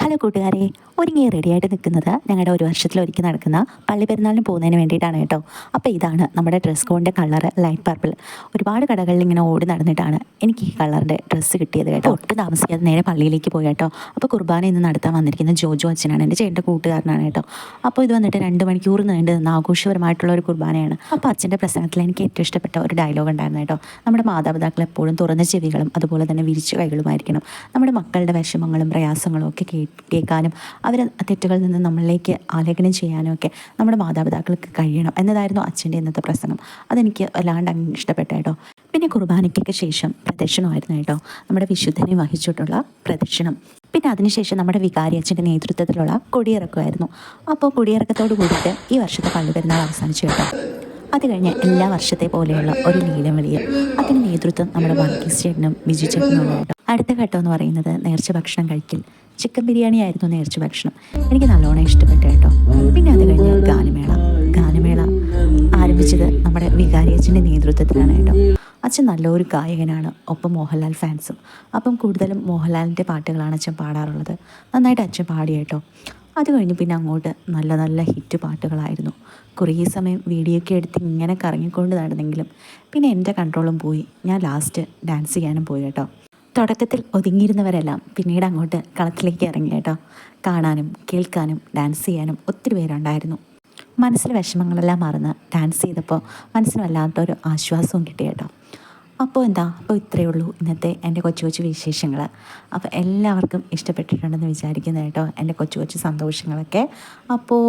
Hello കൂട്ടുകാരെ, ഒരുങ്ങി റെഡിയായിട്ട് നിൽക്കുന്നത് ഞങ്ങളുടെ ഒരു വർഷത്തിലൊരിക്കൽ നടക്കുന്ന പള്ളി പെരുന്നാളിന് പോകുന്നതിന് വേണ്ടിയിട്ടാണ് കേട്ടോ. അപ്പോൾ ഇതാണ് നമ്മുടെ ഡ്രസ് കോഡിൻ്റെ കളറ്, ലൈറ്റ് പർപ്പിൾ. ഒരുപാട് കടകളിൽ ഇങ്ങനെ ഓടി നടന്നിട്ടാണ് എനിക്ക് ഈ കളറിൻ്റെ ഡ്രസ്സ് കിട്ടിയത് കേട്ടോ. ഒട്ടും താമസിക്കാതെ നേരെ പള്ളിയിലേക്ക് പോയി കേട്ടോ. അപ്പോൾ കുർബാന ഇന്ന് നടത്താൻ വന്നിരിക്കുന്ന ജോജോ അച്ഛനാണ്, എൻ്റെ ചേട്ടൻ്റെ കൂട്ടുകാരനാണ് കേട്ടോ. അപ്പോൾ ഇത് വന്നിട്ട് 2 മണിക്കൂർ നീണ്ടു നിന്ന് ആഘോഷപരമായിട്ടുള്ള ഒരു കുർബാനയാണ്. അപ്പോൾ അച്ഛൻ്റെ പ്രസംഗത്തിൽ എനിക്ക് ഏറ്റവും ഇഷ്ടപ്പെട്ട ഒരു ഡയലോഗ് ഉണ്ടായിരുന്നു കേട്ടോ. നമ്മുടെ മാതാപിതാക്കൾ എപ്പോഴും തുറന്ന ചെവികളും അതുപോലെ തന്നെ വിരിച്ച കൈകളുമായിരിക്കണം. നമ്മുടെ മക്കളുടെ വിഷമങ്ങളും പ്രയാസങ്ങളും ഒക്കെ കേൾക്കാനും അവരെ തെറ്റുകളിൽ നിന്ന് നമ്മളിലേക്ക് ആലേഖനം ചെയ്യാനും ഒക്കെ നമ്മുടെ മാതാപിതാക്കൾക്ക് കഴിയണം എന്നതായിരുന്നു അച്ഛൻ്റെ ഇന്നത്തെ പ്രസംഗം. അതെനിക്ക് വല്ലാണ്ട് അങ്ങ് ഇഷ്ടപ്പെട്ടു കേട്ടോ. പിന്നെ കുർബാനയ്ക്കൊക്കെ ശേഷം പ്രദക്ഷിണമായിരുന്നു കേട്ടോ, നമ്മുടെ വിശുദ്ധനെ വഹിച്ചിട്ടുള്ള പ്രദക്ഷിണം. പിന്നെ അതിനുശേഷം നമ്മുടെ വികാരി അച്ഛൻ്റെ നേതൃത്വത്തിലുള്ള കൊടിയിറക്കമായിരുന്നു. അപ്പോൾ കൊടിയിറക്കത്തോട് കൂടിയിട്ട് ഈ വർഷത്തെ പള്ളി പെരുന്നാൾ അവസാനിച്ചു കേട്ടോ. അത് കഴിഞ്ഞ് എല്ലാ വർഷത്തെ പോലെയുള്ള ഒരു ലീലം വിളിയും അതിന് നേതൃത്വം നമ്മുടെ വർഗീസ് ചേട്ടനും ബിജു ചേട്ടനും കേട്ടോ. അടുത്ത ഘട്ടം എന്ന് പറയുന്നത് നേർച്ച ഭക്ഷണം കഴിക്കൽ. ചിക്കൻ ബിരിയാണി ആയിരുന്നു നേർച്ച ഭക്ഷണം. എനിക്ക് നല്ലോണം ഇഷ്ടപ്പെട്ടു കേട്ടോ. പിന്നെ അത് കഴിഞ്ഞ് ഗാനമേള ആരംഭിച്ചത് നമ്മുടെ വികാരി അച്ഛൻ്റെ നേതൃത്വത്തിലാണ് കേട്ടോ. അച്ഛൻ നല്ലൊരു ഗായകനാണ്, ഒപ്പം മോഹൻലാൽ ഫാൻസും. അപ്പം കൂടുതലും മോഹൻലാലിൻ്റെ പാട്ടുകളാണ് അച്ഛൻ പാടാറുള്ളത്. നന്നായിട്ട് അച്ഛൻ പാടി കേട്ടോ. അത് കഴിഞ്ഞ് പിന്നെ അങ്ങോട്ട് നല്ല നല്ല ഹിറ്റ് പാട്ടുകളായിരുന്നു. കുറേ സമയം വീഡിയോ ഒക്കെ എടുത്ത് ഇങ്ങനെ കറങ്ങിക്കൊണ്ട് നടന്നെങ്കിലും പിന്നെ എൻ്റെ കൺട്രോളും പോയി. ഞാൻ ലാസ്റ്റ് ഡാൻസ് ചെയ്യാനും പോയി കേട്ടോ. തുടക്കത്തിൽ ഒതുങ്ങിയിരുന്നവരെല്ലാം പിന്നീട് അങ്ങോട്ട് കളത്തിലേക്ക് ഇറങ്ങി കേട്ടോ. കാണാനും കേൾക്കാനും ഡാൻസ് ചെയ്യാനും ഒത്തിരി പേരുണ്ടായിരുന്നു. മനസ്സിലെ വിഷമങ്ങളെല്ലാം മറന്ന് ഡാൻസ് ചെയ്തപ്പോൾ മനസ്സിന് വല്ലാത്തൊരു ആശ്വാസവും കിട്ടി കേട്ടോ. അപ്പോൾ ഇത്രയേ ഉള്ളൂ ഇന്നത്തെ എൻ്റെ കൊച്ചു കൊച്ചു വിശേഷങ്ങൾ. അപ്പോൾ എല്ലാവർക്കും ഇഷ്ടപ്പെട്ടിട്ടുണ്ടെന്ന് വിചാരിക്കുന്നു കേട്ടോ, എൻ്റെ കൊച്ചു കൊച്ചു സന്തോഷങ്ങളൊക്കെ. അപ്പോൾ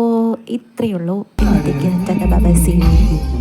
ഇത്രയേ ഉള്ളൂ ഇന്നത്തേക്ക്. Bye, see U.